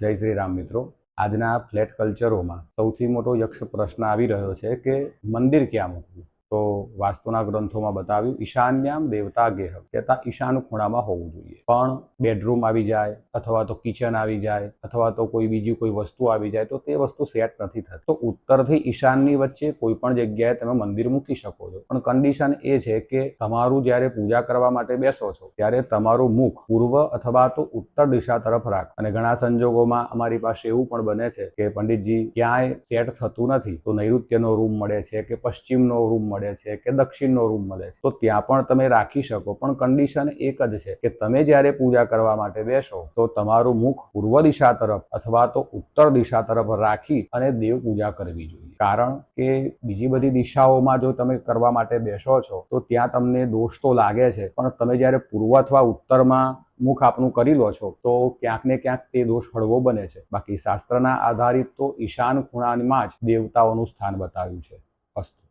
જય શ્રી રામ મિત્રો। આજના ફ્લેટ કલ્ચરોમાં સૌથી મોટો યક્ષ પ્રશ્ન આવી રહ્યો છે કે મંદિર ક્યાં મૂકવું। તો વાસ્તુના ગ્રંથોમાં બતાવ્યું ઈશાન્યામ દેવતા ગેહ, કહેતા ઈશાન ખૂણામાં હોવું જોઈએ। પણ બેડરૂમ આવી જાય અથવા તો કિચન આવી જાય અથવા તો કોઈ બીજી કોઈ વસ્તુ આવી જાય તો તે વસ્તુ સેટ નથી થતી। તો ઉત્તરથી ઈશાનની વચ્ચે કોઈ પણ જગ્યાએ તમે મંદિર મૂકી શકો છો, પણ કન્ડિશન એ છે કે તમારું જ્યારે પૂજા કરવા માટે બેસો છો ત્યારે તમારું મુખ પૂર્વ અથવા તો ઉત્તર દિશા તરફ રાખ। અને ઘણા સંજોગોમાં અમારી પાસે એવું પણ બને છે કે પંડિતજી ક્યાંય સેટ થતું નથી તો નૈઋત્યનો રૂમ મળે છે કે પશ્ચિમનો રૂમ મળે છે કે દક્ષિણનો રૂમ મળે છે, તો ત્યાં પણ તમે રાખી શકો। પણ કન્ડિશન એક જ છે કે તમે જ્યારે પૂજા કરવા માટે બેસો તો તમારું મુખ પૂર્વ દિશા તરફ અથવા તો ઉત્તર દિશા તરફ રાખી અને દેવ પૂજા કરવી જોઈએ। કારણ કે બીજી બધી દિશાઓમાં જો તમે કરવા માટે બેસો છો તો ત્યાં તમને દોષ તો લાગે છે, પણ તમે જ્યારે પૂર્વ અથવા ઉત્તરમાં મુખ આપનું કરી લો છો તો ક્યાંક ને ક્યાંક તે દોષ હળવો બને છે। બાકી શાસ્ત્રના આધારિત તો ઈશાન ખૂણામાં જ દેવતાઓનું સ્થાન બતાવ્યું છે। અસ્તુ।